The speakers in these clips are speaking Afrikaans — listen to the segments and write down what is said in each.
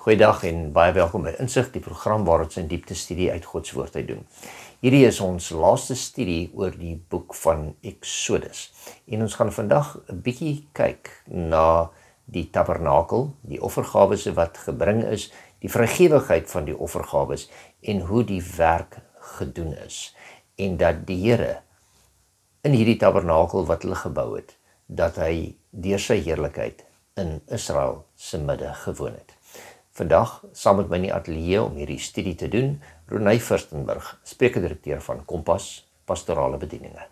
Goeiedag en baie welkom by Insig, die program waar ons in diepte studie uit God se woord uit doen. Hierdie is ons laaste studie oor die boek van Exodus. En ons gaan vandag 'n bietjie kyk na die tabernakel, die offergawes wat gebring is, die vrygewigheid van die offergawes en hoe die werk gedoen is. En dat die Here in hierdie tabernakel wat hulle gebou het, dat hy deur sy heerlikheid in Israel se midde gewoon het. Vandag, saam met my in die ateljee om hierdie studie te doen, Ronay Furstenburg, spreekdirekteur van Kompas Pastorale Bedieninge.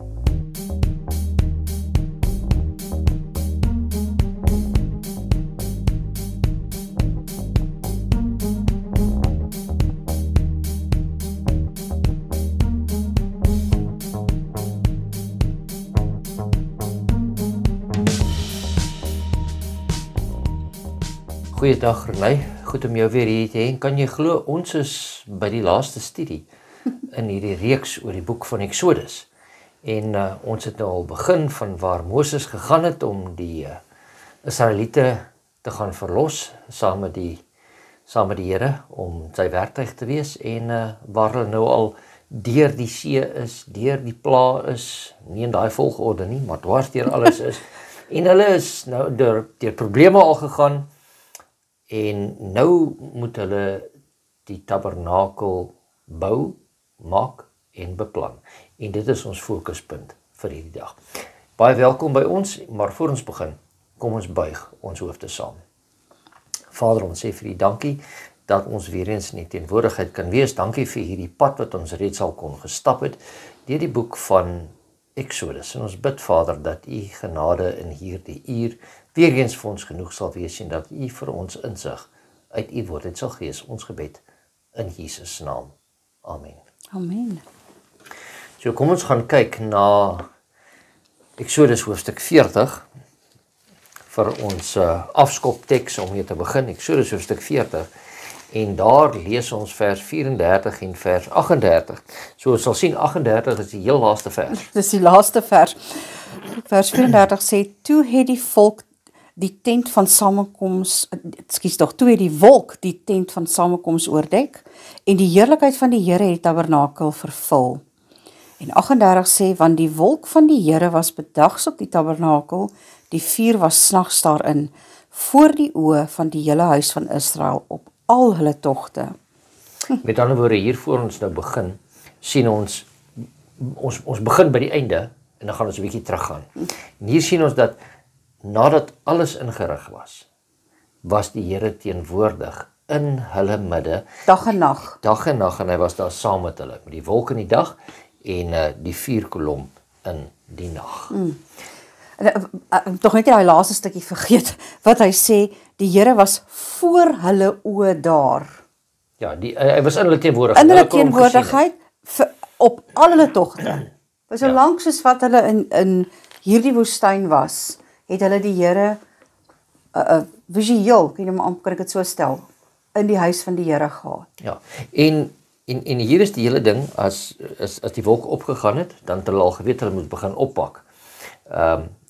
Goeiedag Ronay, goed om jou weer hier te hê. Kan jy glo, ons is by die laaste studie in hierdie reeks oor die boek van Exodus. En ons het nou al begin van waar Moses gegaan het om die Israeliete te gaan verlos, saam met die Here, om sy werktuig te wees, en waar hulle nou al deur die see is, deur die pla is, nie in daai volgorde nie, maar dwars deur alles is, en hulle is nou deur probleme al gegaan, en nou moet hulle die tabernakel bou, maak en beplan. En dit is ons fokuspunt vir hierdie dag. Baie welkom by ons, maar voor ons begin, kom ons buig ons hoofde saam. Vader, ons sê vir U dankie dat ons weer eens in die teenwoordigheid kan wees. Dankie vir hierdie pad wat ons reeds al kon gestap het, deur die boek van Exodus. En ons bid, Vader, dat U genade in hierdie uur weer eens vir ons genoeg sal wees en dat U vir ons insig uit U woord het sal gee, is ons gebed in Jesus naam. Amen. Amen. So kom ons gaan kyk na Exodus hoofstuk 40 vir ons afskopteks om hier te begin. Exodus hoofstuk 40 en daar lees ons vers 34 en vers 38. So ons sal sien 38 is die heel laaste vers. Dis die laaste vers. Vers 34 sê, toe het die volk die tent van samekoms, toe het die wolk die tent van samekoms oordek, en die heerlikheid van die Here het die tabernakel vervul. En 38 sê, want die wolk van die Here was bedags op die tabernakel, die vuur was snags daarin, voor die oë van die hele huis van Israel, op al hulle togte. Met ander woorde, hier voor ons nou begin, sien ons begin by die einde, en dan gaan ons 'n bietjie teruggaan. En hier sien ons dat, nadat alles ingerig was die Here teenwoordig in hulle midde. Dag en nag. Dag en nag, en hy was daar saam met hulle, met die wolk in die dag, en die vuurkolom in die nag. Tog net die laaste stukkie vergeet, wat hy sê, die Here was voor hulle oë daar. Ja, hy was in hulle teenwoordigheid. In hulle teenwoordigheid, op al hulle togte. So lank soos wat hulle in hierdie woestyn was, het hulle die Here visueel, kan ek dit so stel, in die huis van die Here gehad. Ja, en hier is die hele ding, as die wolk opgegaan het, dan het hulle al geweet, hulle moet begin oppak.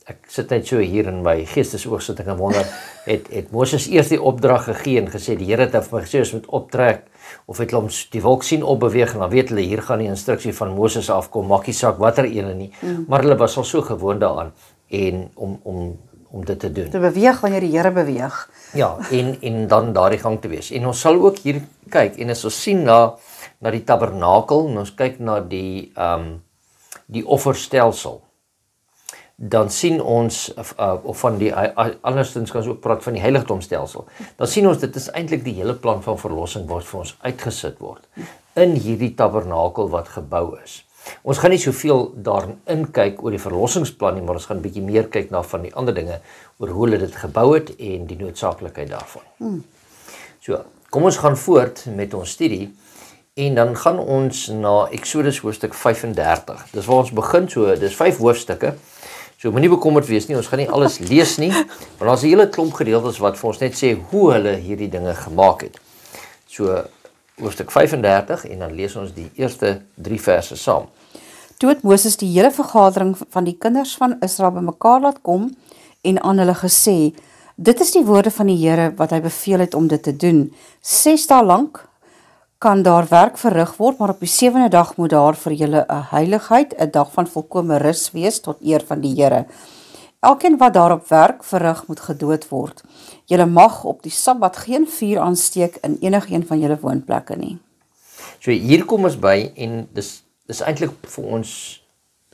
Ek sit net so hier in my geestesoog sit ek en wonder, het Moses eers die opdrag gegee en gesê, die Here het vir my gesê, ons moet optrek, of het hulle die wolk sien opbeweeg, en dan weet hulle, hier gaan die instruksie van Moses afkom, maak nie saak watter ene nie, maar hulle was al so gewoond daaraan, en om dit te doen. Te beweeg wanneer die Here beweeg. Ja, en dan daardie gang te wees. En ons sal ook hier kyk, en as ons sien na die tabernakel, en ons kyk na die offerstelsel, dan sien ons, of van die, andersins kan ons ook praat van die heiligdomstelsel, dan sien ons, dit is eintlik die hele plan van verlossing wat vir ons uitgesit word, in hierdie tabernakel wat gebou is. Ons gaan nie soveel daarin kyk oor die verlossingsplan nie, maar ons gaan 'n bietjie meer kyk na van die ander dinge, oor hoe hulle dit gebou het, en die noodsaaklikheid daarvan. So, kom ons gaan voort met ons studie, en dan gaan ons na Exodus hoofstuk 35. Dis waar ons begin, so, dis 5 hoofstukke, so moenie bekommerd wees nie, ons gaan nie alles lees nie, want daar's 'n hele klomp gedeeltes wat vir ons net sê hoe hulle hierdie dinge gemaak het. So, hoofstuk 35, en dan lees ons die eerste 3 verse saam. Toe het Moses die hele vergadering van die kinders van Israel bymekaar laat kom, en aan hulle gesê, Dit is die woorde van die Here wat hy beveel het om dit te doen. 6 dae lank kan daar werk verrig word, maar op die 7de dag moet daar vir julle 'n heiligheid, 'n dag van volkome rus wees tot eer van die Here. Elkeen wat daarop werk verrig moet gedood word. Julle mag op die Sabbat geen vuur aansteek in enigeen van julle woonplekke nie. So hier kom ons by en dis eintlik vir ons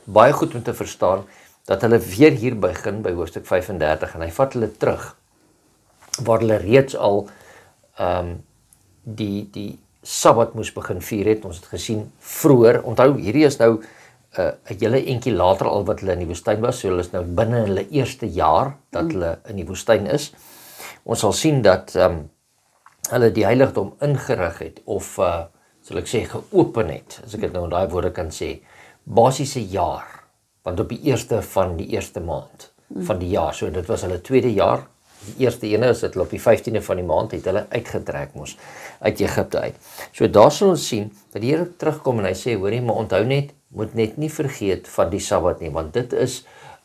baie goed om te verstaan dat hulle weer hier begin by hoofstuk 35 en hy vat hulle terug waar hulle reeds al die Sabbat moes begin vier het. Ons het gesien vroeër. Onthou, hierdie is nou 'n hele entjie later al wat hulle in die woestyn was. So hulle is nou binne hulle eerste jaar dat hulle in die woestyn is. Ons sal sien dat hulle die heiligdom ingerig het of sal ek sê geopen het, as ek dit nou in daai woorde kan sê, basies 'n jaar, want op die eerste van die eerste maand van die jaar, so dit was hulle tweede jaar. Die eerste ene is dit op die 15de van die maand het hulle uitgetrek mos uit Egipte uit. So daar sal ons sien dat die Here terugkom en hy sê, hoorie, maar onthou net, moet net nie vergeet van die Sabbat nie, want dit is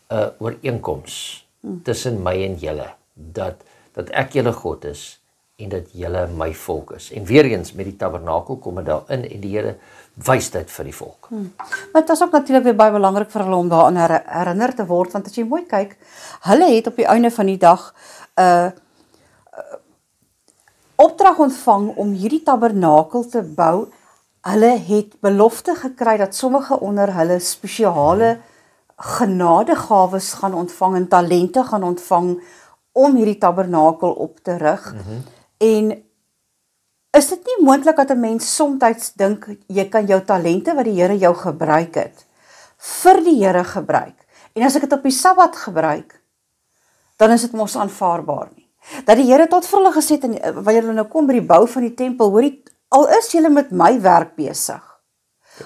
'n ooreenkoms tussen my en julle, dat ek julle God is en dat julle my volk is. En weer eens met die tabernakel kom dit daarin en die Here wys dit vir die volk. Maar dit is ook natuurlik weer baie belangrik vir hulle om daaraan herinner te word, want as jy mooi kyk, hulle het op die einde van die dag opdrag ontvang om hierdie tabernakel te bou. Hulle het belofte gekry dat sommige onder hulle spesiale genadegawes gaan ontvang en talente gaan ontvang om hierdie tabernakel op te rig. En is dit nie moontlik dat 'n mens soms dink jy kan jou talente wat die Here jou gebruik het vir die Here gebruik. En as ek dit op die Sabbat gebruik, dan is dit mos aanvaarbaar nie. Dat die Here tot vir hulle gesê het, en wanneer hulle nou kom by die bou van die tempel, hoorie, al is julle met my werk besig,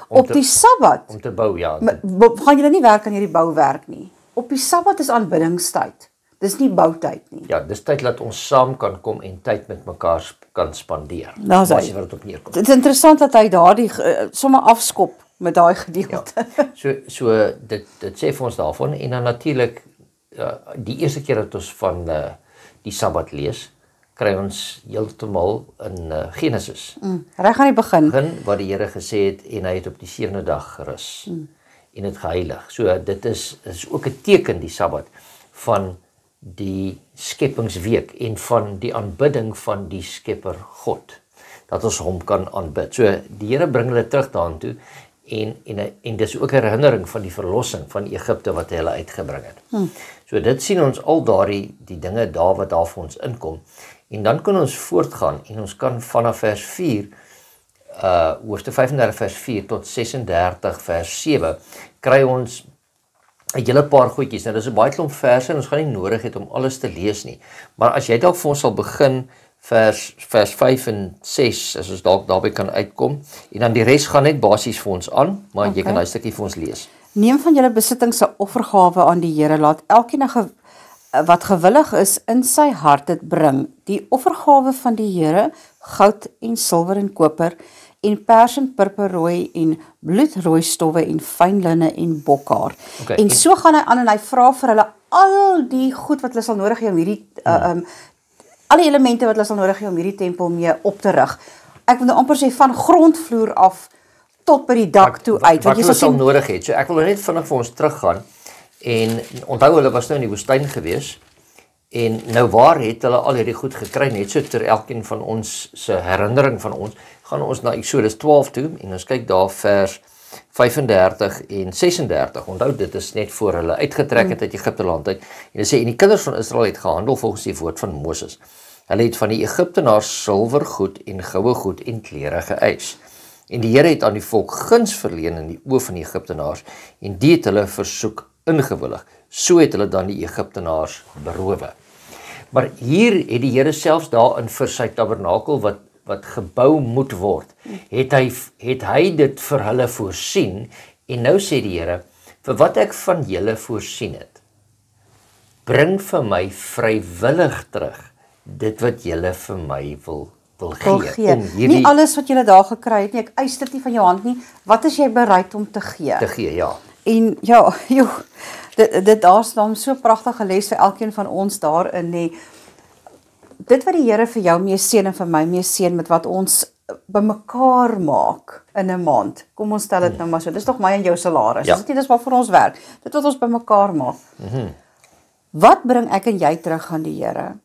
op die Sabbat, om te bou, ja. Gaan julle nie werk aan hierdie bouwerk nie. Op die Sabbat is aanbiddingstyd. Dis nie boutyd nie. Ja, dis tyd dat ons saam kan kom en tyd met mekaar kan spandeer. Daar's hy. Wat dit op neerkom. Dit is interessant dat hy daardie sommer afskop met daai gedeelte. Ja. So dit sê vir ons daarvan en dan natuurlik die eerste keer dat ons van die Sabbat lees, kry ons heeltemal in Genesis. Reg aan die begin. Wat die Here gesê het en hy het op die 7de dag gerus en dit geheilig. So dit is ook 'n teken die Sabbat van die skepingsweek en van die aanbidding van die Skepper God, dat ons hom kan aanbid. So die Here bring hulle terug daartoe en dis ook 'n herinnering van die verlossing van Egipte wat hy hulle uitgebring het. So dit sien ons al die dinge daar wat daar vir ons inkom. En dan kan ons voortgaan en ons kan vanaf vers 4 hoofstuk 35 vers 4 tot 36 vers 7 kry ons 'n hele paar goedjies. Nou dis 'n baie klomp verse en ons gaan nie nodig hê om alles te lees nie. Maar as jy dalk vir ons sal begin vers 5 en 6 as ons dalk daarby kan uitkom en dan die res gaan net basies vir ons aan, maar jy kan daai stukkie vir ons lees. Neem van julle besittings 'n offergawe aan die Here, laat elkeen wat gewillig is in sy hart dit bring. Die offergawe van die Here, goud en silwer en koper en pers en purperrooi en bloedrooi stowwe en fyn linne en bokhaar. Okay, en so gaan hy aan en hy vra vir hulle al die goed wat hulle sal nodig hê om hierdie al die elemente wat hulle sal nodig hê om hierdie tempel mee op te rig. Ek wil nou amper sê van grondvloer af tot by die dak toe uit. Wat jy sal nodig hê. So ek wil net vinnig vir ons teruggaan en onthou hulle was nou in die woestyn gewees en nou waar het hulle al hierdie goed gekry, net so ter elkeen van ons se herinnering van ons, gaan ons na Eksodus 12 toe en ons kyk daar vers 35 en 36. Onthou dit is net voor hulle uitgetrek het uit Egipte land uit. En dit sê en die kinders van Israel het gehandel volgens die woord van Moses. Hulle het van die Egiptenaars silwer goed en goue goed en klere geëis. En die Here het aan die volk guns verleen in die oë van die Egiptenaars en die het hulle versoek ingewillig. So het hulle dan die Egiptenaars berowe. Maar hier het die Here selfs daarin vir sy tabernakel wat gebou moet word, het hy dit vir hulle voorsien, en nou sê die Here, vir wat ek van julle voorsien het, bring vir my vrywillig terug, dit wat julle vir my wil gee. Nie alles wat julle daar gekry het nie, ek eis dit nie van jou hand nie, wat is jy bereid om te gee? Te gee, ja. En ja, dit daar's dan so pragtige les vir elkeen van ons daarin, nê. dit wat die Here vir jou mee seën en vir my mee seën met wat ons bymekaar maak in 'n maand. Kom ons stel dit nou maar so. Dis tog my en jou salaris. Ja. Dis wat vir ons werk. Dit wat ons bymekaar maak. Wat bring ek en jy terug aan die Here?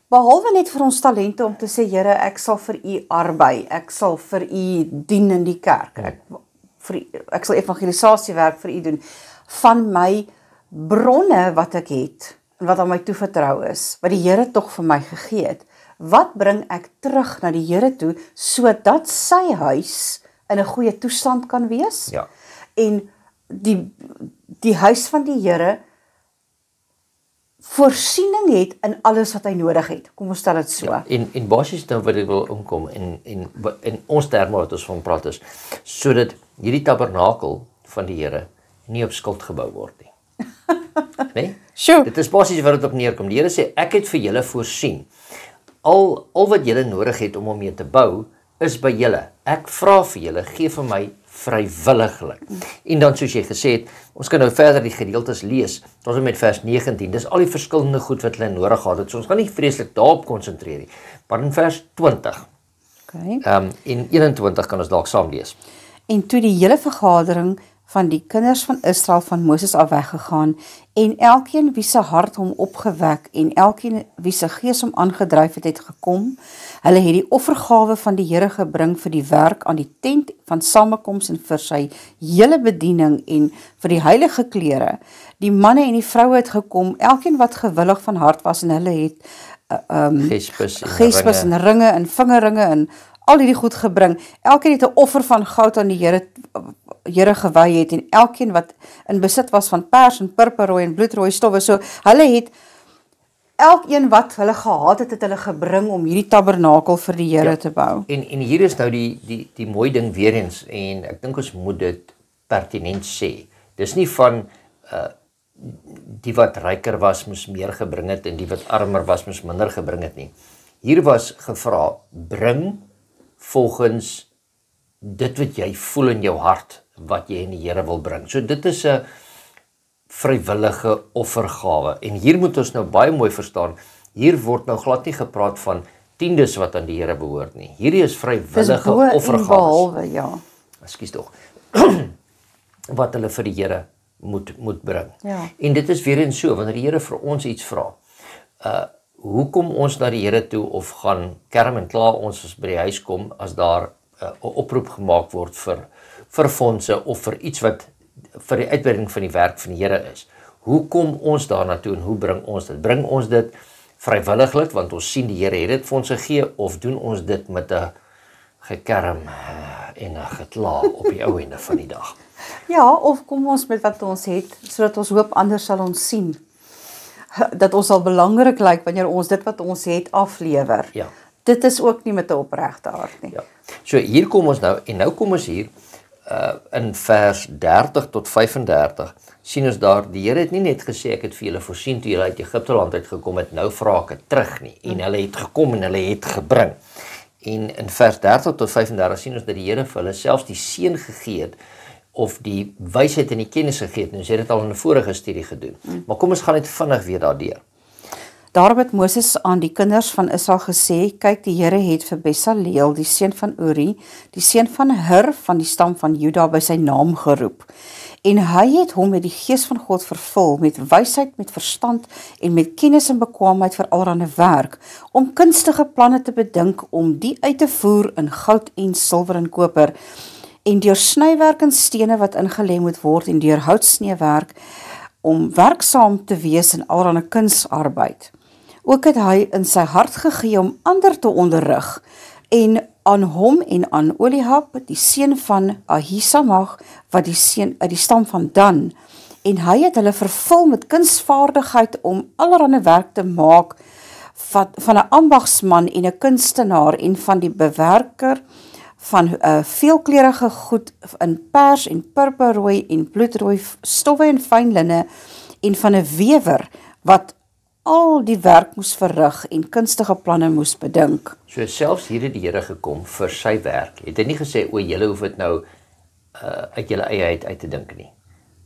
Behalwe net vir ons talente om te sê, Here, ek sal vir u arbei, ek sal vir u dien in die kerk, ek sal evangelisasiewerk vir u doen, van my bronne wat ek het, en wat aan my toevertrou is, wat die Here tog vir my gegee het, wat bring ek terug na die Here toe, sodat sy huis in 'n goeie toestand kan wees, Ja. en die huis van die Here voorsiening het in alles wat hy nodig het. Kom ons stel dit so. Ja, en basies nou wat ek wil omkom en ons terme wat ons van praat is, sodat hierdie tabernakel van die Here nie op skuld gebou word nie. Nee? Sure. Dit is basies wat dit op neerkom. Die Here sê, ek het vir julle voorsien. Al wat julle nodig het om hom mee te bou, is by julle. Ek vra vir julle, gee vir my vrywilliglik. En dan soos jy gesê het, ons kan nou verder die gedeeltes lees, tot en met vers 19, dis al die verskillende goed wat hulle nodig gehad het, so ons gaan nie vreeslik daarop konsentreer nie, maar in vers 20, Okay. en 21 kan ons dalk saam lees. En toe die hele vergadering van die kinders van Israel van Moses af weggegaan, en elkeen wie se hart hom opgewek, en elkeen wie se gees hom aangedryf het gekom, hulle het die offergawe van die Here gebring vir die werk aan die tent van samekoms en vir sy hele bediening en vir die heilige klere. Die manne en die vroue het gekom, elkeen wat gewillig van hart was, en hulle het gespes en ringe en vingerringe en al hierdie goed gebring. Elkeen het 'n offer van goud aan die Here gewy het, en elkeen wat in besit was van pers en purperrooi en bloedrooi stowwe, so hulle het elkeen wat hulle gehad het, het hulle gebring om hierdie tabernakel vir die Here te bou. En hier is nou die mooi ding weer eens, en ek dink ons moet dit pertinent sê. Dis nie van die wat ryker was moes meer gebring het en die wat armer was moes minder gebring het nie. Hier was gevra, bring volgens dit wat jy voel in jou hart, wat jy in die Here wil bring. So dit is 'n vrywillige offergawe. En hier moet ons nou baie mooi verstaan, hier word nou glad nie gepraat van tiendes wat aan die Here behoort nie. Hierdie is vrywillige offergawes. Behalwe, ja. Ekskuus tog. Wat hulle vir die Here moet bring. Ja. En dit is weer eens so, wanneer die Here vir ons iets vra. Hoekom ons na die Here toe of gaan kerm en kla ons as by die huis kom as daar 'n oproep gemaak word vir fondse of vir iets wat vir die uitbreiding van die werk van die Here is. Hoe kom ons daarna toe en hoe bring ons dit? Bring ons dit vrywilliglik want ons sien die Here het dit vir ons gegee, of doen ons dit met 'n gekerm en 'n gekla op die ou ende van die dag? Ja, of kom ons met wat ons het, sodat ons hoop ander sal ons sien. Dat ons sal belangrik lyk wanneer ons dit wat ons het aflewer. Ja. Dit is ook nie met 'n opregte hart nie. Ja. So hier kom ons nou, en nou kom ons hier in vers 30 tot 35, sien ons daar, die Here het nie net gesê, ek het vir julle voorsien toe julle uit Egipte land uitgekom het, nou vra ek het terug nie, en hulle het gekom en hulle het gebring. En in vers 30 tot 35 sien ons dat die Here vir hulle selfs die seën gegee het, of die wysheid en die kennis gegee het, en ons het dit al in 'n vorige studie gedoen. Maar kom ons gaan net vinnig weer daardeur. Daarop het Moses aan die kinders van Israel gesê, kyk, die Here het vir Besaleel, die seun van Uri, die seun van Hur van die stam van Juda by sy naam geroep. En hy het hom met die gees van God vervul, met wysheid, met verstand en met kennis en bekwaamheid vir allerlei werk, om kunstige planne te bedink, om die uit te voer in goud en silwer en koper, en deur snywerk en stene wat ingelê moet word, en deur houtsneewerk, om werksaam te wees in allerlei kunsarbeid. Ook het hy in sy hart gegee om ander te onderrig, en aan hom en aan Oliab, die seun van Ahisamach, wat die seun uit die stam van Dan, en hy het hulle vervul met kunsvaardigheid om allerlei werk te maak, van 'n ambagsman en 'n kunstenaar, en van die bewerker van veelkleurige goed in pers en purperrooi en bloedrooi stowwe en fyn linne, en van 'n wewer wat al die werk moes verrig en kunstige planne moes bedink. So selfs hier het die Here gekom vir sy werk. Het hy nie gesê, o, julle hoef dit nou uit julle eie uit te dink nie.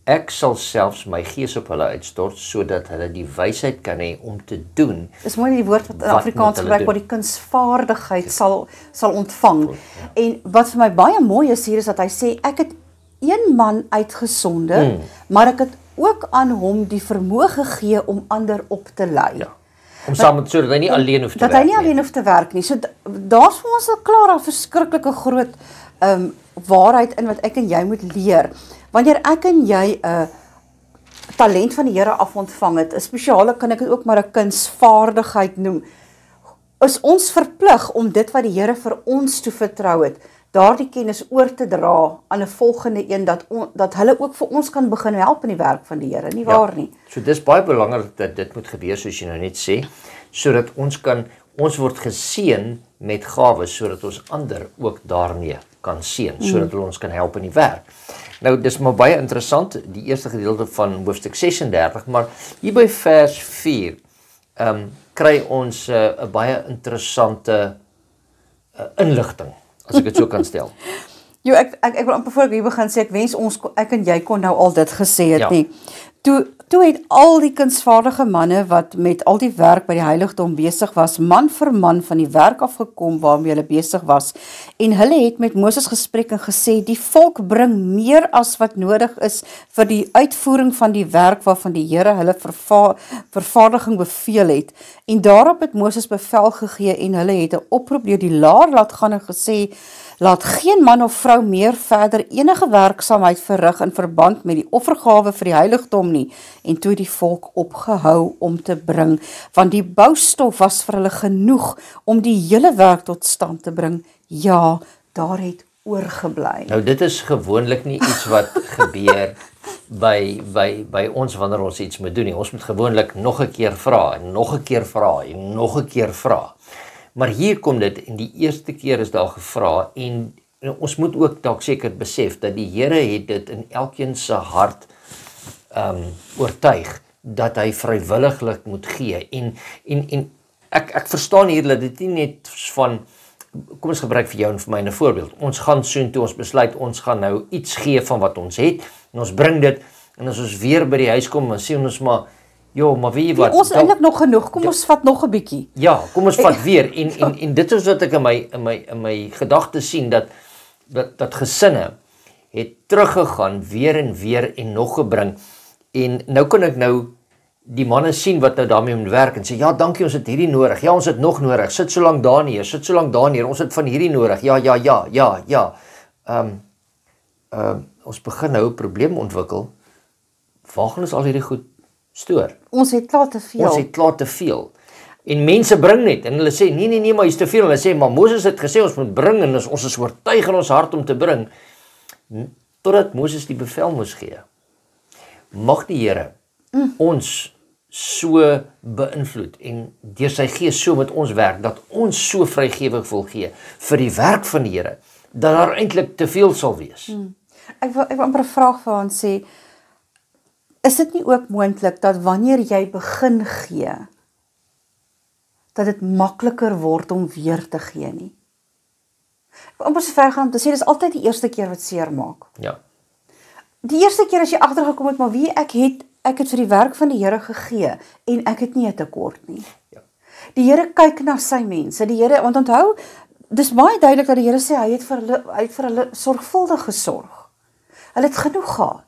Ek sal selfs my gees op hulle uitstort sodat hulle die wysheid kan hê om te doen. Dis mooi die woord wat in Afrikaans gebruik word, die kunsvaardigheid sal ontvang. En wat vir my baie mooi is hier is dat hy sê ek het een man uitgesonde, maar ek het ook aan hom die vermoë gegee om ander op te lei. Ja. Om saam met sodat hy nie alleen hoef te werk. Dat hy nie alleen hoef te werk nie. So daar's vir ons al klaar 'n verskriklike groot waarheid in wat ek en jy moet leer. Wanneer ek en jy 'n talent van die Here af ontvang het, 'n spesiale kan ek dit ook maar 'n kunsvaardigheid noem, is ons verplig om dit wat die Here vir ons toevertrou het, daardie kennis oor te dra aan 'n volgende een dat hulle ook vir ons kan begin help in die werk van die Here, nie waar nie? So dis baie belangrik dat dit moet gebeur soos jy nou net sê, sodat ons word geseën met gawes sodat ons ander ook daarmee kan seën, sodat hulle ons kan help in die werk. Nou dis maar baie interessant, die eerste gedeelte van hoofstuk 36, maar hier by vers 4 kry ons 'n baie interessante inligting, as ek dit so kan stel. Jo, ek wil amper voor ek hier begin sê, ek wens ek en jy kon nou al dit gesê het nie. Toe het al die kunsvaardige manne wat met al die werk by die heiligdom besig was, man vir man van die werk afgekom waarmee hulle besig was, en hulle het met Moses gespreek en gesê, die volk bring meer as wat nodig is vir die uitvoering van die werk waarvan die Here hulle vervaardiging beveel het. En daarop het Moses bevel gegee en hulle het 'n oproep deur die laar laat gaan en gesê, laat geen man of vrou meer verder enige werksaamheid verrig in verband met die offergawe vir die heiligdom nie. En toe die volk opgehou om te bring, want die boustof was vir hulle genoeg om die hele werk tot stand te bring. Ja, daar het oorgebly. Nou dit is gewoonlik nie iets wat gebeur by ons wanneer ons iets moet doen nie. Ons moet gewoonlik nog 'n keer vra en nog 'n keer vra en nog 'n keer vra. Maar hier kom dit, en die eerste keer is daar gevra, en ons moet ook dalk seker besef, dat die Here het dit in elkeen se hart oortuig, dat hy vrywilliglik moet gee, en ek verstaan hier, dat dit nie net van, kom ons gebruik vir jou en vir my 'n voorbeeld, ons gaan soontoe, ons besluit, ons gaan nou iets gee van wat ons het, en ons bring dit, en as ons weer by die huis kom, dan sê ons maar, jo, maar weet jy wat? Ons eintlik nog genoeg, kom ons vat nog 'n bietjie. Ja, kom ons vat weer, en dit is wat ek in my gedagtes sien, dat gesinne het teruggegaan, weer en nog gebring, en nou kan ek nou die manne sien wat nou daarmee moet werk, en sê, ja, dankie, ons het hierdie nodig, ja, ons het nog nodig, sit so lank daar neer, ons het van hierdie nodig, ja, ons begin nou 'n probleem ontwikkel, waar gaan ons al hierdie goed stoor? Ons het klaar te veel. En mense bring net, en hulle sê, nee, maar hier is te veel. Hulle sê, maar Moses het gesê, ons moet bring, en ons is oortuig in ons hart om te bring. Totdat Moses die bevel moes gee. Mag die Here ons so beïnvloed, en deur sy gees so met ons werk, dat ons so vrygewig wil gee, vir die werk van die Here, dat daar eintlik te veel sal wees. Ek wil amper 'n vraag vir ons sê, is dit nie ook moontlik dat wanneer jy begin gee, dat dit makliker word om weer te gee nie? Ek wil amper so ver gaan om te sê, dis altyd die eerste keer wat seer maak. Ja. Die eerste keer as jy agtergekom het, maar wie ek het vir die werk van die Here gegee, en ek het nie 'n tekort nie. Ja. Die Here kyk na sy mense, die Here, want onthou, dis baie duidelik dat die Here sê, hy het vir hulle sorgvuldig gesorg. Hulle het genoeg gehad.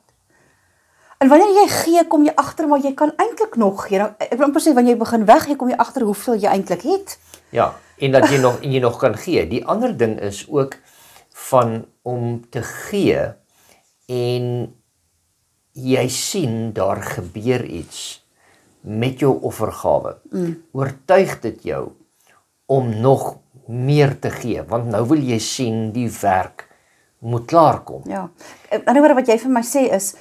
En wanneer jy gee, kom jy agter, maar jy kan eintlik nog gee. Nou, ek wil amper sê, wanneer jy begin weggee, kom jy agter hoeveel jy eintlik het. Ja, en dat jy nog kan gee. Die ander ding is ook van om te gee, en jy sien, daar gebeur iets met jou offergawe. Oortuig dit jou om nog meer te gee, want nou wil jy sien, die werk moet klaarkom. Ja, in ander woorde wat jy vir my sê is,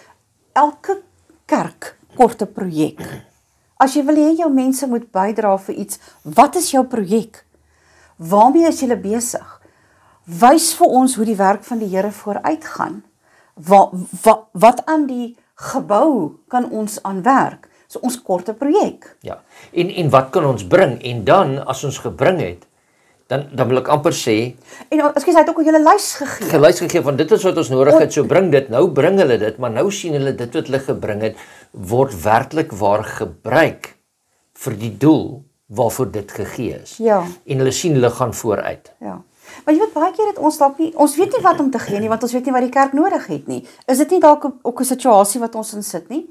elke kerk kort 'n projek. As jy wil hê jou mense moet bydra vir iets, wat is jou projek? Waarmee is julle besig? Wys vir ons hoe die werk van die Here vooruit gaan. Wat aan die gebou kan ons aan werk? So ons kort 'n projek. Ja, en wat kan ons bring? En dan, as ons gebring het, dan wil ek amper sê, En ekskuus, hy het ook 'n hele lys gegee. gelys gegee van dit is wat ons nodig het, so bring dit, nou bring hulle dit, maar nou sien hulle dit wat hulle gebring het, word werklik waar gebruik vir die doel waarvoor dit gegee is. Ja. En hulle sien hulle gaan vooruit. Ja. Maar jy weet baie keer dat ons dalk nie, ons weet nie wat om te gee nie, want ons weet nie wat die kerk nodig het nie. Is dit nie dalk ook 'n situasie wat ons in sit nie?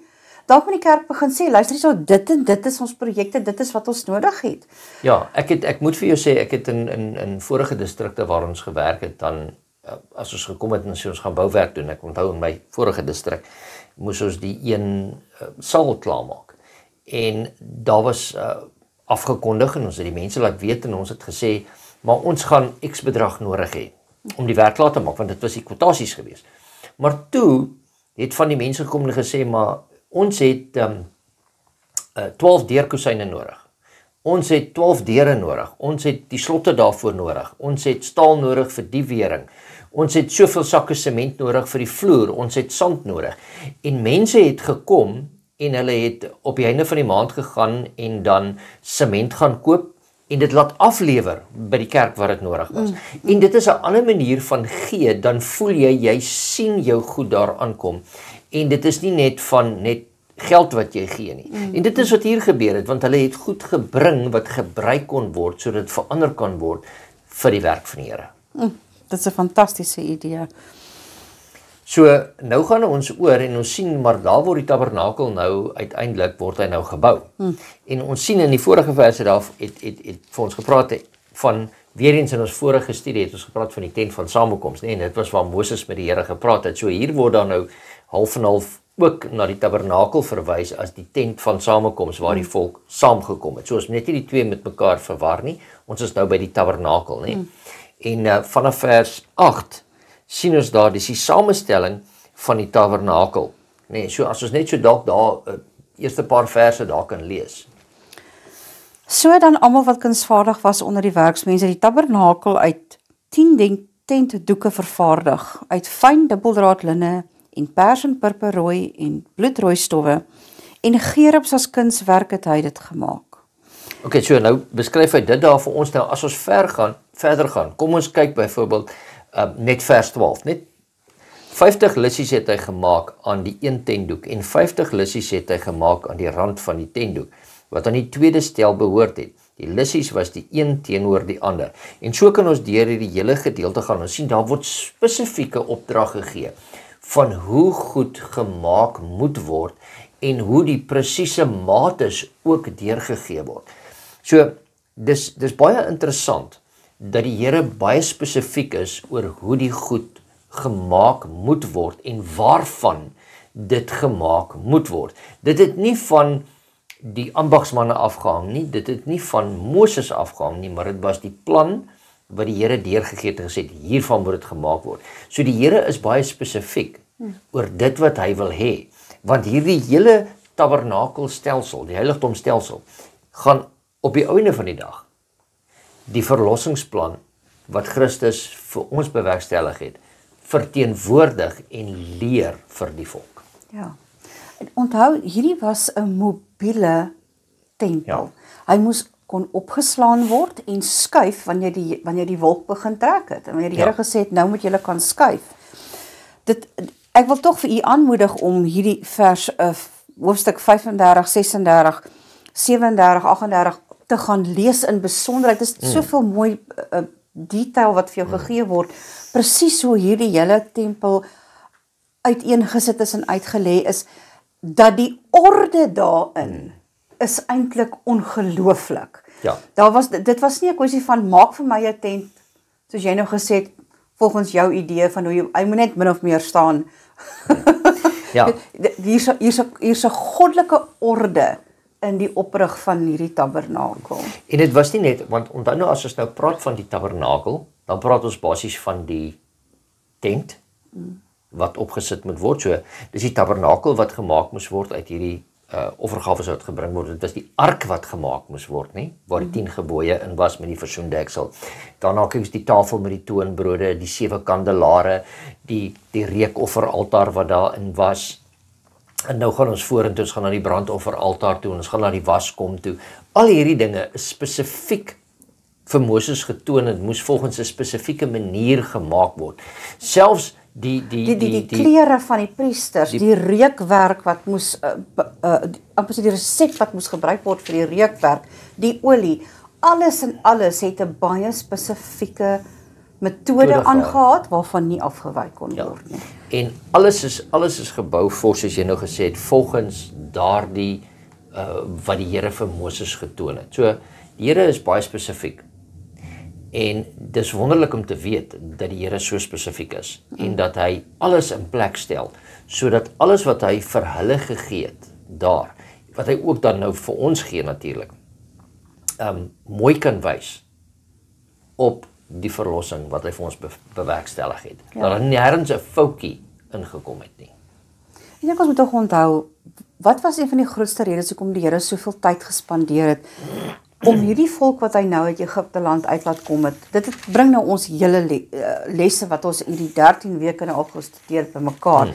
Dalk moet die kerk begin sê, luister hierso, dit en dit is ons projekte, dit is wat ons nodig het. Ja, ek moet vir jou sê, ek het in vorige distrikte waar ons gewerk het, dan as ons gekom het en ons gaan bouwerk doen, ek onthou in my vorige distrik, moes ons die een saal klaarmaak. En daar was afgekondig en ons het die mense laat weet en ons het gesê, maar ons gaan X bedrag nodig hê om die werk klaar te maak, want dit was die kwotasies gewees. Maar toe het van die mense gekom en gesê, maar ons het 12 deurkosyne nodig. Ons het 12 deure nodig. Ons het die slotte daarvoor nodig. Ons het staal nodig vir die wering. Ons het soveel sakke sement nodig vir die vloer. Ons het sand nodig. En mense het gekom en hulle het op die einde van die maand gegaan en dan sement gaan koop en dit laat aflewer by die kerk waar dit nodig was. En dit is 'n ander manier van gee, dan voel jy sien jou goed daar aankom. En dit is nie net van net geld wat jy gee nie. En dit is wat hier gebeur het, want hulle het goed gebring wat gebruik kon word, sodat dit verander kan word vir die werk van die Here. Dit is 'n fantastiese idee. So, nou gaan ons oor en ons sien, maar daar word die tabernakel nou, uiteindelik word hy nou gebou. En ons sien in die vorige verse daar, het vir ons gepraat van, weer eens in ons vorige studie het ons gepraat van die tent van samekoms, en dit was waar Moses met die Here gepraat het. So hier word dan nou half en half ook na die tabernakel verwys as die tent van samekoms waar die volk saamgekom het. So ons moet net nie die twee met mekaar verwar nie. Ons is nou by die tabernakel, nê. En vanaf vers 8 sien ons daar, dis die samestelling van die tabernakel. Nee, so as ons net so dalk daar eerste paar verse daar kan lees. So dan almal wat kunsvaardig was onder die werksmense, die tabernakel uit 10 tentdoeke vervaardig, uit fyn dubbeldraad linne en pers en purperrooi en bloedrooi stowwe, en gerubs as kunswerk het hy dit gemaak. Ok, so nou beskryf hy dit daar vir ons nou, as ons verder gaan, kom ons kyk byvoorbeeld net vers 12, net 50 lissies het hy gemaak aan die een tentdoek en 50 lissies het hy gemaak aan die rand van die tentdoek, wat aan die tweede stel behoort het. Die lissies was die een teenoor die ander. En so kan ons deur hierdie hele gedeelte gaan, ons sien daar word spesifieke opdrag gegee van hoe goed gemaak moet word en hoe die presiese mates ook deurgegee word. So, dis baie interessant dat die Here baie spesifiek is oor hoe die goed gemaak moet word en waarvan dit gemaak moet word. Dit het nie van die ambagsmanne afgehang nie, dit het nie van Moses afgehang nie, maar dit was die plan wat die Here deurgegee het en gesê, hiervan moet dit gemaak word. So die Here is baie spesifiek oor dit wat hy wil hê, want hierdie hele tabernakelstelsel, die heiligdomstelsel, gaan op die einde van die dag die verlossingsplan wat Christus vir ons bewerkstellig het, verteenwoordig en leer vir die volk. Ja. En onthou, hierdie was 'n mobiele tempel. Ja. Hy kon opgeslaan word en skuif wanneer die wolk begin trek het. En wanneer die Here gesê het, nou moet julle kan skuif. Ek wil tog vir u aanmoedig om hierdie vers hoofstuk 35, 36, 37, 38 te gaan lees in besonderheid. Dit is soveel mooi detail wat vir jou gegee word, presies hoe hierdie hele tempel uiteengesit is en uitgelê is, dat die orde daarin is eintlik ongelooflik. Ja. Dit was nie 'n kwessie van maak vir my 'n tent, soos jy nou gesê het, volgens jou idee van hoe hy moet net min of meer staan. Ja. Hier's 'n goddelike orde in die oprig van hierdie tabernakel. En dit was nie net, want onthou nou as ons nou praat van die tabernakel, dan praat ons basies van die tent wat opgesit moet word. So, dis die tabernakel wat gemaak moes word uit hierdie offergawes wat gebring word. Dit was die ark wat gemaak moes word, nie? Waar die 10 gebooie in was met die versoendeksel. Daarna kyk ons die tafel met die toonbrode, die 7 kandelare, die reekofferaltaar wat daarin was. En nou gaan ons vorentoe, ons gaan na die brandofferaltaar toe, ons gaan na die waskom toe. Al hierdie dinge is spesifiek vir Moses getoon het, moes volgens 'n spesifieke manier gemaak word. Selfs die klere van die priesters, die reukwerk wat moes amper die resep wat moes gebruik word vir die reukwerk, die olie, alles en alles het 'n baie spesifieke metode aangehad waarvan nie afgewyk kon word nie. En alles is gebou soos jy nou gesê het volgens daardie wat die Here vir Moses getoon het. So die Here is baie spesifiek. En dis wonderlik om te weet dat die Here so spesifiek is en dat hy alles in plek stel sodat alles wat hy vir hulle gegee het daar, wat hy ook dan nou vir ons gee natuurlik, mooi kan wys op die verlossing wat hy vir ons bewerkstellig het. Dat daar nêrens 'n foutjie ingekom het nie. Ek dink ons moet ook onthou, wat was een van die grootste redes hoekom die Here soveel tyd gespandeer het om hierdie volk wat hy nou uit Egipte land uit laat kom het, dit bring nou ons hele lesse wat ons in die 13 weke nou al gestudeer het bymekaar.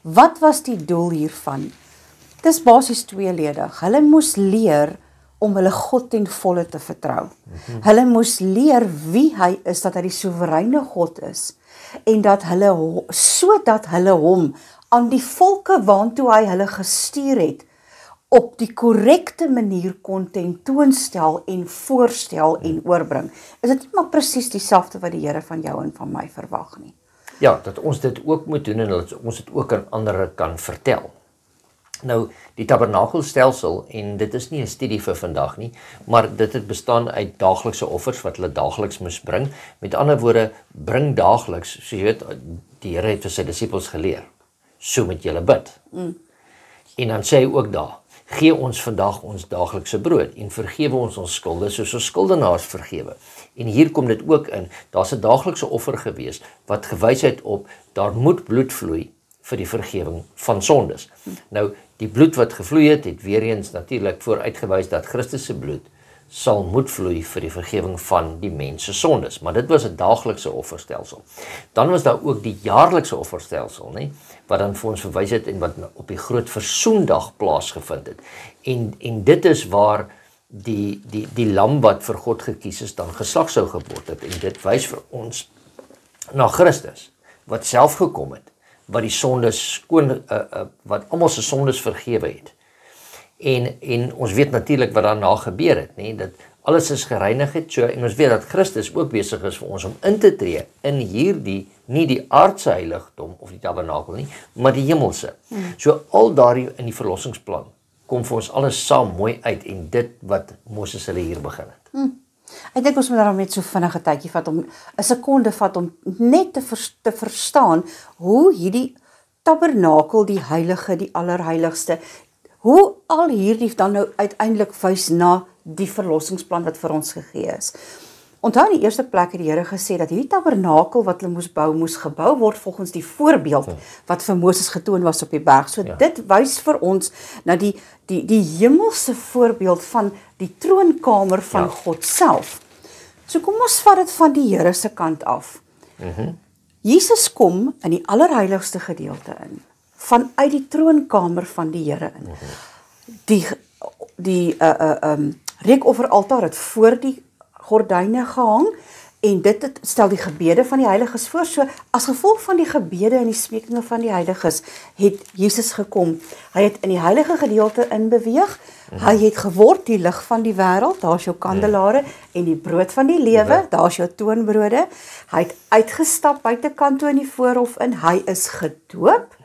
Wat was die doel hiervan? Dis basies tweeledig. Hulle moes leer om hulle God ten volle te vertrou. Hulle moes leer wie hy is, dat hy die soewereine God is, en dat hulle, sodat hulle hom aan die volke waantoe hy hulle gestuur het, op die korrekte manier kon tentoonstel en voorstel en oorbring. Is dit nie maar presies dieselfde wat die Here van jou en van my verwag nie? Ja, dat ons dit ook moet doen en dat ons dit ook aan ander kan vertel. Nou, die tabernakelstelsel, en dit is nie 'n studie vir vandag nie, maar dit het bestaan uit daaglikse offers wat hulle daagliks moes bring. Met ander woorde, bring daagliks, so jy weet, die Here het vir sy disippels geleer, so moet julle bid. En dan sê hy ook daar, gee ons vandag ons daaglikse brood en vergewe ons skulde soos ons skuldenaars vergewe. En hier kom dit ook in, daar's 'n daaglikse offer gewees wat gewys het op, daar moet bloed vloei vir die vergewing van sondes. Nou, die bloed wat gevloei het weer eens natuurlik vooruitgewys dat Christus se bloed sal moet vloei vir die vergewing van die mens se sondes, maar dit was 'n daaglikse offerstelsel. Dan was daar ook die jaarlikse offerstelsel, nê, wat dan vir ons verwys het en wat op die groot versoendag plaasgevind het. En dit is waar die lam wat vir God gekies is dan geslag sou geword het, en dit wys vir ons na Christus wat self gekom het, wat die sondes wat almal se sondes vergewe het. En ons weet natuurlik wat daarna gebeur het, nê, dat alles is gereinig het, so, en ons weet dat Christus ook besig is vir ons om in te tree in hierdie, nie die aardse heiligdom of die tabernakel nie, maar die hemelse. So al daardie in die verlossingsplan kom vir ons alles saam mooi uit, en dit wat Moses hulle hier begin het. Ek dink ons moet daarom net so vinnig 'n tydjie vat om 'n sekonde vat om net te verstaan hoe hierdie tabernakel, die heilige, die allerheiligste, hoe al hierdie dan nou uiteindelik wys na die verlossingsplan wat vir ons gegee is. Onthou in die eerste plek het die Here gesê dat hierdie tabernakel wat hulle moes gebou word volgens die voorbeeld wat vir Moses getoon was op die berg. So dit wys vir ons na die hemelse voorbeeld van die troonkamer van God self. So kom ons vat dit van die Here se kant af. Jesus kom in die allerheiligste gedeelte in, vanuit die troonkamer van die Here in. Die reukofferaltaar het voor die gordyne gehang, en dit stel die gebede van die heiliges voor. So as gevolg van die gebede en die smekinge van die heiliges het Jesus gekom. Hy het in die heilige gedeelte inbeweeg. Hy het geword die lig van die wêreld, daar's jou kandelare, en die brood van die lewe, daar's jou toonbrode. Hy het uitgestap buitekant toe in die voorhof in, hy is gedoop,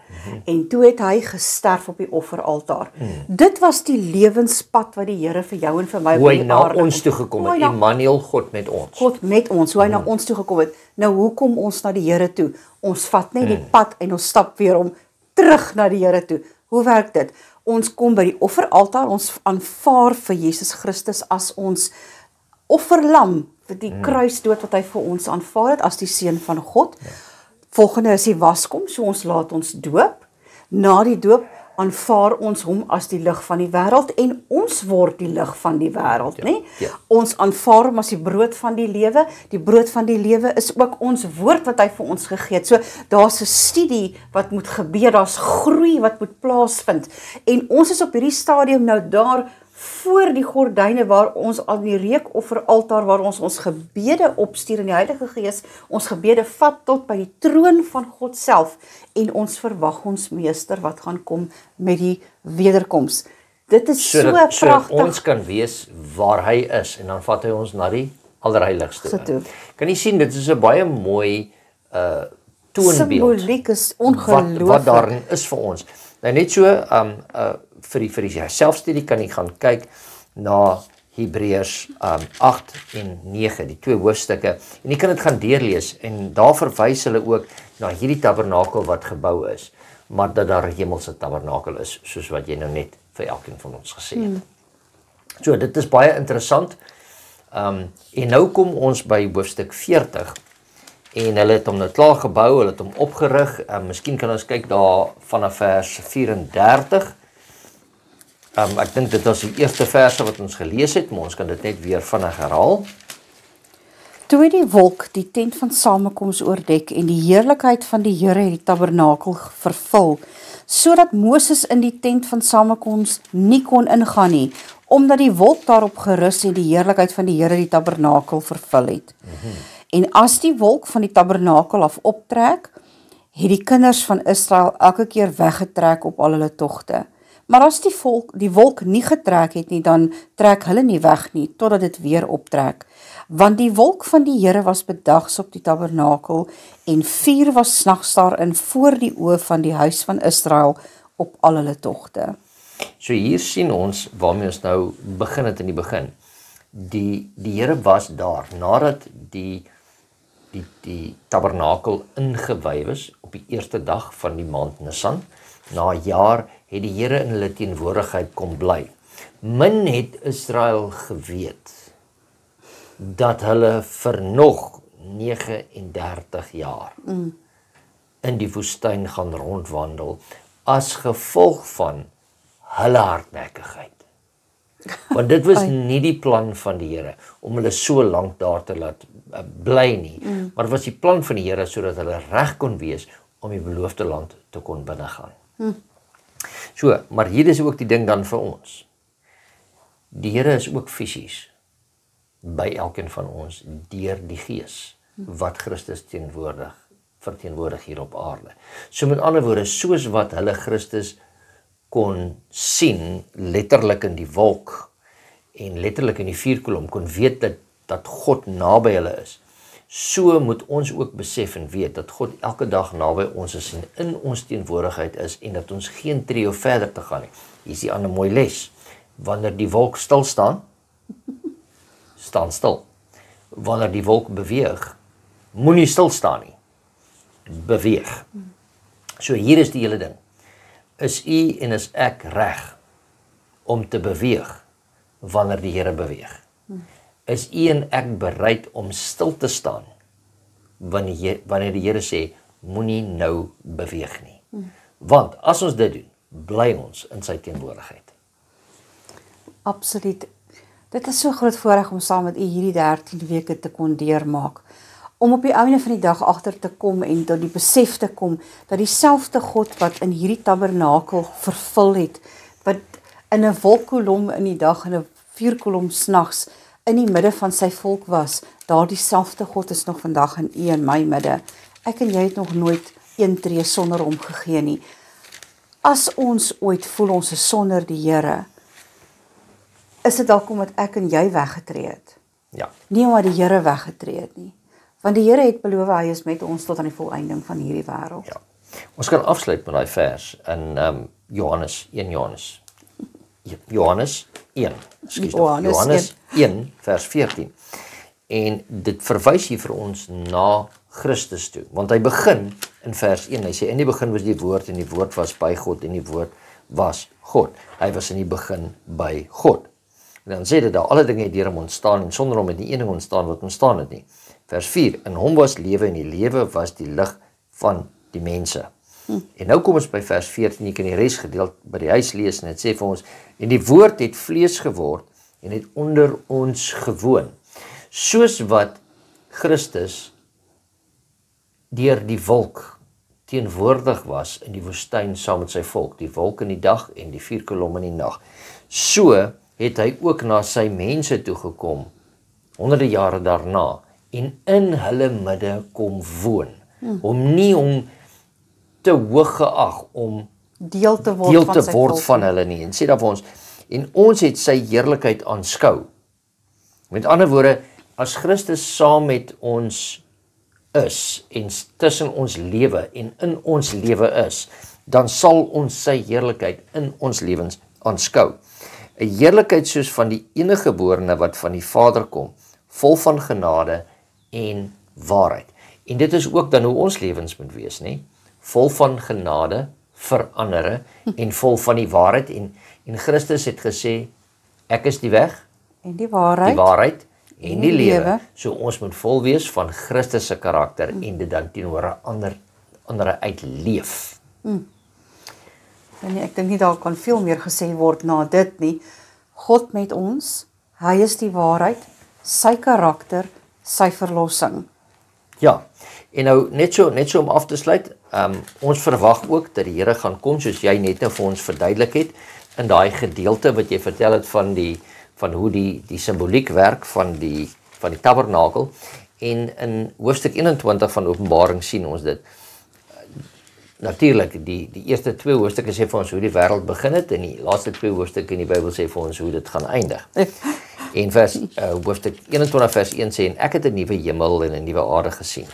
en toe het hy gesterf op die offeraltaar. Dit was die lewenspad wat die Here vir jou en vir my hoe hy na ons toe gekom het, Immanuel, God met ons. God met ons, hoe hy na ons toe gekom het. Nou, hoe kom ons na die Here toe? Ons vat net die pad en ons stap weer om terug na die Here toe. Hoe werk dit? Ons kom by die offeraltaar, ons aanvaar vir Jesus Christus as ons offerlam, vir die kruisdood wat hy vir ons aanvaar het, as die seun van God. Volgende is die waskom, so ons laat ons doop. Na die doop aanvaar ons hom as die lig van die wêreld, en ons word die lig van die wêreld, né? Ons aanvaar hom as die brood van die lewe. Die brood van die lewe is ook ons woord wat hy vir ons gegee het. So daar's 'n studie wat moet gebeur, daar's groei wat moet plaasvind. En ons is op hierdie stadium nou daar voor die gordyne waar ons aan die reukofferaltaar waar ons gebede opstuur in die Heilige Gees, ons gebede vat tot by die troon van God self en ons verwag ons meester wat gaan kom met die wederkoms. Dit is so pragtig. Ons kan wees waar hy is en dan vat hy ons na die allerheiligste toe. Kan jy sien, dit is 'n baie mooi toonbeeld. Simboliek is ongelooflik. Wat daarin is vir ons. Nou net so vir die selfstudie kan jy gaan kyk na Hebreërs 8 en 9, die 2 hoofstukke, en jy kan dit gaan deurlees en daar verwys hulle ook na hierdie tabernakel wat gebou is, maar dat daar 'n hemelse tabernakel is, soos wat jy nou net vir elkeen van ons gesê het. So dit is baie interessant. En nou kom ons by hoofstuk 40 en hulle het hom nou klaar gebou, hulle het hom opgerig. Miskien kan ons kyk daar vanaf vers 34. Ek dink dit was die eerste verse wat ons gelees het, maar ons kan dit net weer vinnig herhaal. Toe het die wolk die tent van samekoms oordek en die heerlikheid van die Here het die tabernakel vervul, sodat Moses in die tent van samekoms nie kon ingaan nie, omdat die wolk daarop gerus en die heerlikheid van die Here die tabernakel vervul het. En as die wolk van die tabernakel af optrek, het die kinders van Israel elke keer weggetrek op al hulle togte. Maar as die wolk nie getrek het nie, dan trek hulle nie weg nie, totdat dit weer optrek. Want die wolk van die Here was bedags op die tabernakel, en vuur was snags daarin voor die oë van die huis van Israel op al hulle togte. So hier sien ons waarmee ons nou begin het in die begin. Die Here was daar, nadat die tabernakel ingewy is, op die eerste dag van die maand Nisan, na 'n jaar het die Here in hulle teenwoordigheid kom bly. Min het Israel geweet, dat hulle vir nog 39 jaar in die woestyn gaan rondwandel, as gevolg van hulle hardnekkigheid. Want dit was nie die plan van die Here, om hulle so lank daar te laat bly nie, maar dit was die plan van die Here, sodat hulle reg kon wees, om die beloofde land te kon binnegaan. So, maar hier is ook die ding dan vir ons. Die Here is ook fisies by elkeen van ons deur die Gees wat Christus verteenwoordig hier op aarde. So met ander woorde, soos wat hulle Christus kon sien, letterlik in die wolk en letterlik in die vuurkolom, kon weet dat God naby hulle is. So moet ons ook besef en weet dat God elke dag naby ons is en in ons teenwoordigheid is en dat ons geen tree of verder te gaan nie. Hier is die ander mooi les. Wanneer die wolk stil staan, staan stil. Wanneer die wolk beweeg, moenie stil staan nie. Beweeg. So hier is die hele ding. Is u en is ek reg om te beweeg wanneer die Here beweeg? Is u en ek bereid om stil te staan wanneer die Here sê, moenie nou beweeg nie? Want as ons dit doen, bly ons in sy teenwoordigheid. Absoluut. Dit is so groot voorreg om saam met u hierdie 13 weke te kon deurmaak. Om op die einde van die dag agter te kom en tot die besef te kom dat dieselfde God wat in hierdie tabernakel vervul het, wat in 'n wolkkolom in die dag en 'n vuurkolom snags in die midde van sy volk was, daardie selfde God is nog vandag in u en my midde. Ek en jy het nog nooit een tree sonder hom gegee nie. As ons ooit voel ons is sonder die Here, is dit dalk omdat ek en jy weggetree het. Ja. Nie omdat die Here weggetree het nie. Want die Here het beloof hy is met ons tot aan die volëinding van hierdie wêreld. Ja. Ons kan afsluit met daai vers in Johannes 1 vers 14. En dit verwys hier vir ons na Christus toe. Want hy begin in vers 1. Hy sê in die begin was die woord en die woord was by God en die woord was God. Hy was in die begin by God. En dan sê dit daar, alle dinge het deur hom ontstaan en sonder hom het nie een ding ontstaan wat ontstaan het nie. Vers 4, in hom was lewe en die lewe was die lig van die mense. En nou kom ons by vers 14, jy kan die res gedeeld by die huis lees en dit sê vir ons, en die woord het vlees geword en het onder ons gewoon. Soos wat Christus deur die wolk teenwoordig was in die woestyn saam met sy volk, die wolk in die dag en die vuurkolom in die nag. So het hy ook na sy mense toegekom, honderde jare daarna, en in hulle midde kom woon. Om nie om te hoog geag, om deel te word van hulle nie. En sê daar vir ons, en ons het sy heerlikheid aanskou. Met ander woorde, as Christus saam met ons is, en tussen ons lewe en in ons lewe is, dan sal ons sy heerlikheid in ons lewens aanskou. 'n Heerlikheid soos van die eniggeborene wat van die Vader kom, vol van genade en waarheid. En dit is ook dan hoe ons lewens moet wees, nie? Vol van genade vir ander en vol van die waarheid. En Christus het gesê, ek is die weg, en die waarheid en die lewe. So ons moet vol wees van Christus se karakter en dit dan teenoor ander uitleef. En ek dink nie daar kan veel meer gesê word na dit nie. God met ons, hy is die waarheid, sy karakter, sy verlossing. Ja, en nou net so om af te sluit, ons verwag ook dat die Here gaan kom, soos jy net nou vir ons verduidelik het, in daai gedeelte wat jy vertel het van hoe die simboliek werk van die tabernakel, en in hoofstuk 21 van Openbaring sien ons dit. Natuurlik, die eerste 2 hoofstukke sê vir ons hoe die wêreld begin het, en die laaste 2 hoofstukke in die Bybel sê vir ons hoe dit gaan eindig. En hoofstuk 21 vers 1 sê, en ek het 'n nuwe hemel en 'n nuwe aarde gesien.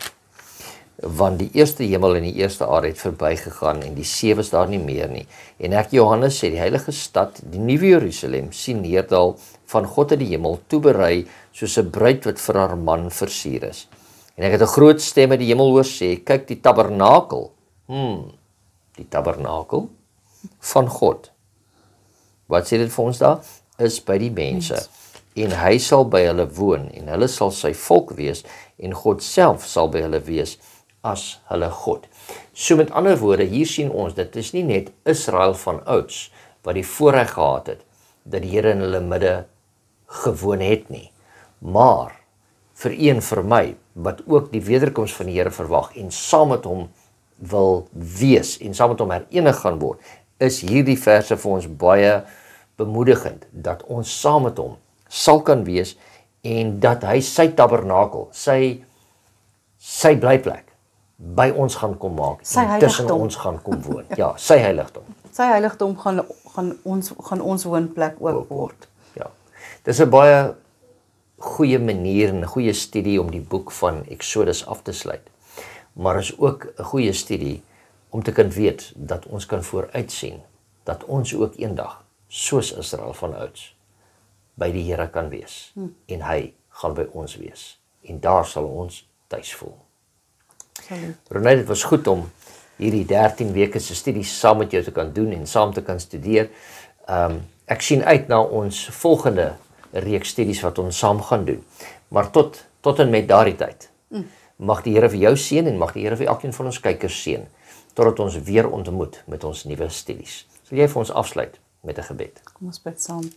Want die eerste hemel en die eerste aarde het verbygegaan en die see was daar nie meer nie. En ek, Johannes, sê die heilige stad, die nuwe Jerusalem, sien neerdal van God uit die hemel, toeberei soos 'n bruid wat vir haar man versier is. En ek het 'n groot stem uit die hemel hoor sê, kyk die tabernakel, die tabernakel van God. Wat sê dit vir ons daar? Is by die mense. En hy sal by hulle woon, en hulle sal sy volk wees, en God self sal by hulle wees as hulle God. So met ander woorde, hier sien ons, dit is nie net Israel van ouds, wat die voorreg gehad het, dat die Here in hulle midde gewoon het nie, maar vir u en vir my, wat ook die wederkoms van die Here verwag, en saam met hom wil wees, en saam met hom herenig gaan word, is hierdie verse vir ons baie bemoedigend, dat ons saam met hom sal kan wees, en dat hy sy tabernakel, sy blyplek, by ons gaan kom maak, en tussen ons gaan kom woon. Ja, sy heiligdom. Sy heiligdom gaan ons woonplek ook word. Ja, dis 'n baie goeie manier en 'n goeie studie om die boek van Exodus af te sluit. Maar is ook 'n goeie studie om te kan weet dat ons kan vooruit sien, dat ons ook eendag, soos Israel van ouds, by die Here kan wees, en hy gaan by ons wees, en daar sal ons tuis voel. Renée, dit was goed om hierdie 13 weke se studie saam met jou te kan doen en saam te kan studeer. Ek sien uit na ons volgende reeks studies wat ons saam gaan doen. Maar tot en met daardie tyd, mag die Here vir jou seën en mag die Here vir elkeen van ons kykers seën, totdat ons weer ontmoet met ons nuwe studies. Sal jy vir ons afsluit met 'n gebed? Kom ons bid saam.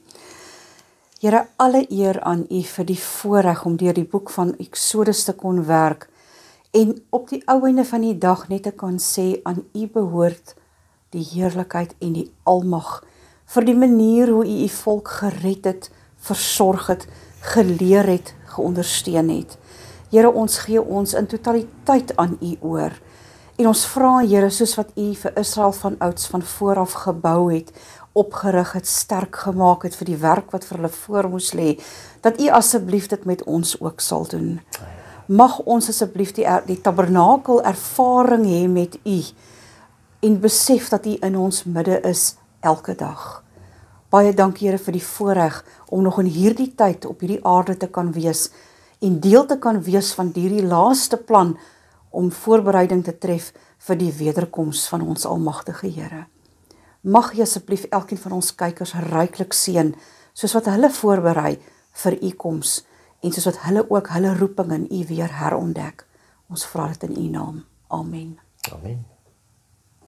Here, alle eer aan U vir die voorreg om deur die boek van Exodus te kon werk, en op die ou einde van die dag net te kan sê, aan U behoort die heerlikheid en die almag, vir die manier hoe U volk gered het, versorg het, geleer het, geondersteun het. Here, ons gee ons in totaliteit aan U oor. En ons vra, Here, soos wat U vir Israel van ouds van vooraf gebou het, opgerig het, sterk gemaak het vir die werk wat vir hulle voor moes lê, dat U asseblief dit met ons ook sal doen. Mag ons asseblief die tabernakel ervaring hê met U, en besef dat U in ons midde is elke dag. Baie dankie, Here, vir die voorreg om nog in hierdie tyd op hierdie aarde te kan wees, en deel te kan wees van hierdie laaste plan om voorbereiding te tref vir die wederkoms van ons almagtige Here. Mag jy asseblief elkeen van ons kykers ryklik seën, soos wat hulle voorberei vir U koms, en soos wat hulle ook hulle roeping in U weer herontdek. Ons vra dit in U naam. Amen. Amen.